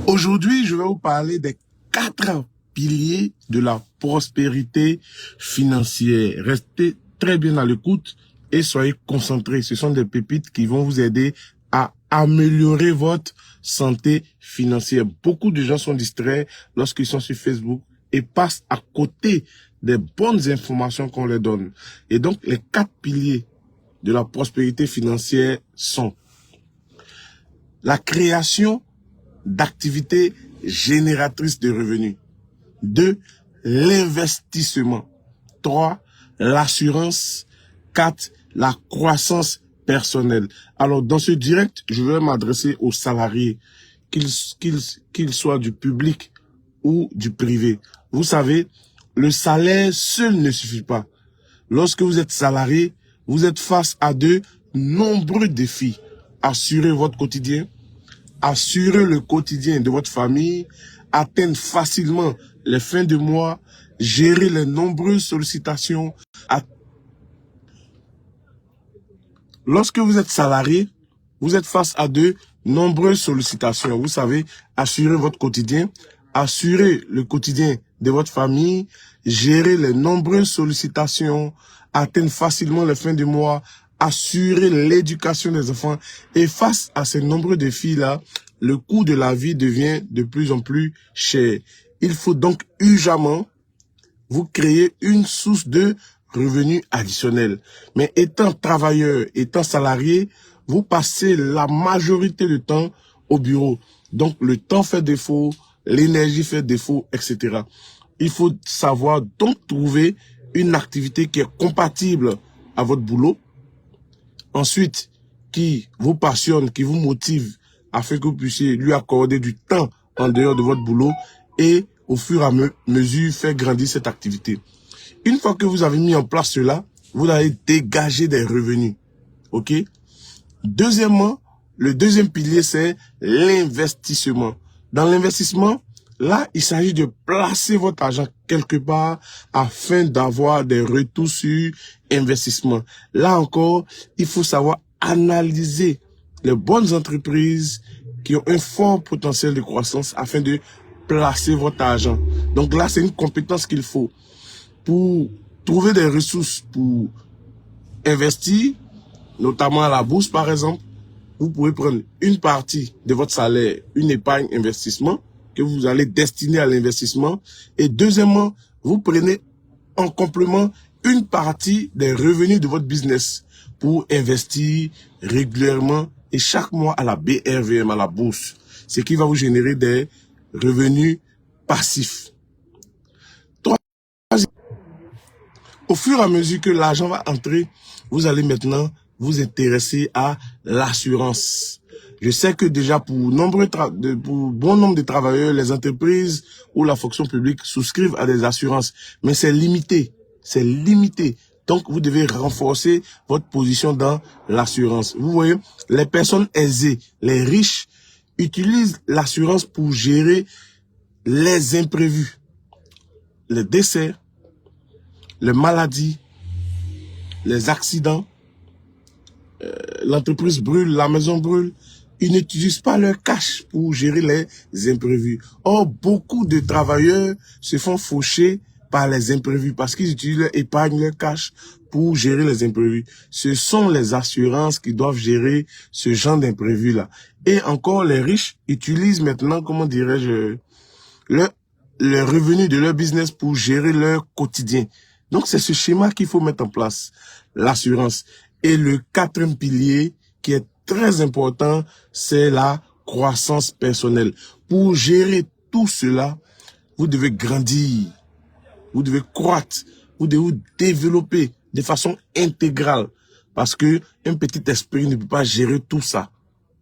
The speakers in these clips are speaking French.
Aujourd'hui, je vais vous parler des 4 piliers de la prospérité financière. Restez très bien à l'écoute et soyez concentrés. Ce sont des pépites qui vont vous aider à améliorer votre santé financière. Beaucoup de gens sont distraits lorsqu'ils sont sur Facebook et passent à côté des bonnes informations qu'on leur donne. Et donc, les 4 piliers de la prospérité financière sont la création d'activités génératrices de revenus. 2. L'investissement. 3. L'assurance. 4. La croissance personnelle. Alors, dans ce direct, je vais m'adresser aux salariés, qu'ils soient du public ou du privé. Vous savez, le salaire seul ne suffit pas. Lorsque vous êtes salarié, vous êtes face à de nombreux défis. Assurer votre quotidien, assurer le quotidien de votre famille, atteindre facilement les fins de mois, gérer les nombreuses sollicitations. Lorsque vous êtes salarié, vous êtes face à de nombreuses sollicitations. Vous savez, assurer votre quotidien, assurer le quotidien de votre famille, gérer les nombreuses sollicitations, atteindre facilement les fins de mois, assurer l'éducation des enfants. Et face à ces nombreux défis-là, le coût de la vie devient de plus en plus cher. Il faut donc urgemment vous créer une source de revenus additionnels. Mais étant travailleur, étant salarié, vous passez la majorité du temps au bureau. Donc le temps fait défaut, l'énergie fait défaut, etc. Il faut savoir donc trouver une activité qui est compatible à votre boulot. Ensuite, qui vous passionne, qui vous motive, afin que vous puissiez lui accorder du temps en dehors de votre boulot et au fur et à mesure faire grandir cette activité. Une fois que vous avez mis en place cela, vous allez dégager des revenus. Ok? Deuxièmement, le deuxième pilier, c'est l'investissement. Dans l'investissement, là, il s'agit de placer votre argent quelque part afin d'avoir des retours sur investissement. Là encore, il faut savoir analyser les bonnes entreprises qui ont un fort potentiel de croissance afin de placer votre argent. Donc là, c'est une compétence qu'il faut pour trouver des ressources pour investir, notamment à la bourse par exemple. Vous pouvez prendre une partie de votre salaire, une épargne investissement que vous allez destiner à l'investissement. Et deuxièmement, vous prenez en complément une partie des revenus de votre business pour investir régulièrement et chaque mois à la BRVM, à la bourse, ce qui va vous générer des revenus passifs. Au fur et à mesure que l'argent va entrer, vous allez maintenant vous intéresser à l'assurance. Je sais que déjà pour bon nombre de travailleurs, les entreprises ou la fonction publique souscrivent à des assurances, mais c'est limité. C'est limité. Donc, vous devez renforcer votre position dans l'assurance. Vous voyez, les personnes aisées, les riches, utilisent l'assurance pour gérer les imprévus, les décès, les maladies, les accidents, l'entreprise brûle, la maison brûle. Ils n'utilisent pas leur cash pour gérer les imprévus. Or, beaucoup de travailleurs se font faucher par les imprévus parce qu'ils utilisent leur épargne, leur cash pour gérer les imprévus. Ce sont les assurances qui doivent gérer ce genre d'imprévus-là. Et encore, les riches utilisent maintenant, comment dirais-je, le revenu de leur business pour gérer leur quotidien. Donc, c'est ce schéma qu'il faut mettre en place, l'assurance. Et le 4e pilier, qui est très important, c'est la croissance personnelle. Pour gérer tout cela, vous devez grandir, vous devez croître, vous devez vous développer de façon intégrale. Parce que un petit esprit ne peut pas gérer tout ça.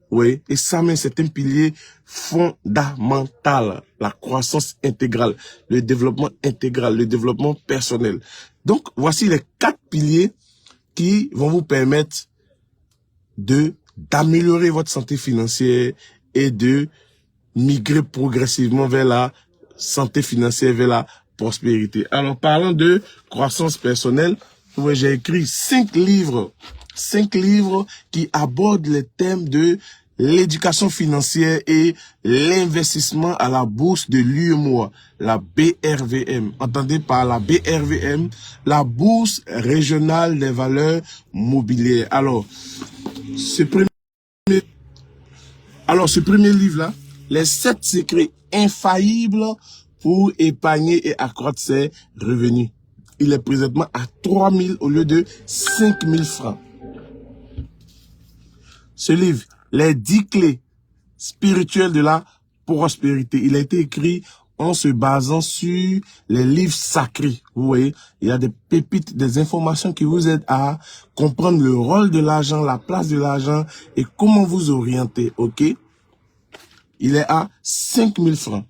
Oui, et ça même, c'est un pilier fondamental, la croissance intégrale, le développement intégral, le développement personnel. Donc, voici les 4 piliers qui vont vous permettre d'améliorer votre santé financière et de migrer progressivement vers la santé financière, vers la prospérité. Alors, parlant de croissance personnelle, j'ai écrit 5 livres qui abordent les thèmes de l'éducation financière et l'investissement à la bourse de l'UEMOA, la BRVM. Entendez par la BRVM, la bourse régionale des valeurs mobilières. Alors, ce premier livre-là, les 7 secrets infaillibles pour épargner et accroître ses revenus. Il est présentement à 3 000 au lieu de 5 000 francs. Ce livre, les 10 clés spirituelles de la prospérité, il a été écrit en se basant sur les livres sacrés. Vous voyez, il y a des pépites, des informations qui vous aident à comprendre le rôle de l'argent, la place de l'argent et comment vous orienter, ok? Il est à 5 000 francs.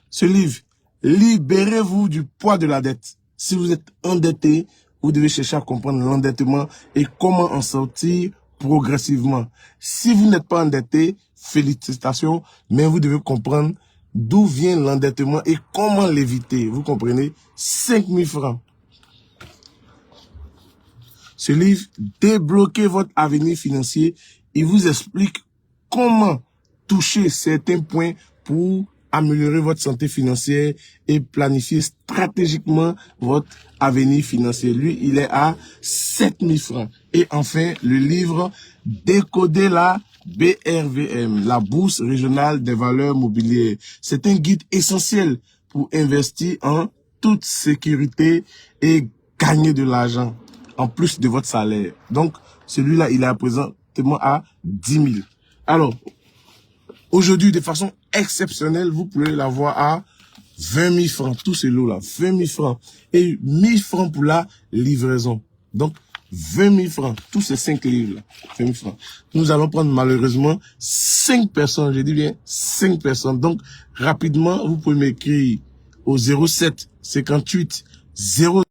Ce livre, libérez-vous du poids de la dette. Si vous êtes endetté, vous devez chercher à comprendre l'endettement et comment en sortir progressivement. Si vous n'êtes pas endetté, félicitations, mais vous devez comprendre d'où vient l'endettement et comment l'éviter. Vous comprenez? 5 000 francs. Ce livre, débloquez votre avenir financier. Il vous explique comment toucher certains points pour améliorer votre santé financière et planifier stratégiquement votre avenir financier. Lui, il est à 7 000 francs. Et enfin, le livre Décoder la BRVM, la Bourse régionale des valeurs mobilières. C'est un guide essentiel pour investir en toute sécurité et gagner de l'argent en plus de votre salaire. Donc, celui-là, il est présentement à 10 000. Alors, aujourd'hui, de façon exceptionnelle, vous pouvez l'avoir à 20 000 francs, tout ce lot-là, 20 000 francs. Et 1 000 francs pour la livraison. Donc, 20 000 francs, tous ces 5 livres-là, 20 000 francs. Nous allons prendre malheureusement 5 personnes, je dis bien 5 personnes. Donc, rapidement, vous pouvez m'écrire au 07 58 00.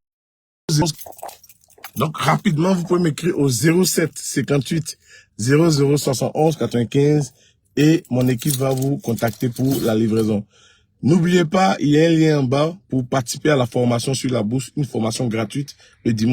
Donc, rapidement, vous pouvez m'écrire au 07 58 00 71 95 et mon équipe va vous contacter pour la livraison. N'oubliez pas, il y a un lien en bas pour participer à la formation sur la bourse, une formation gratuite le dimanche.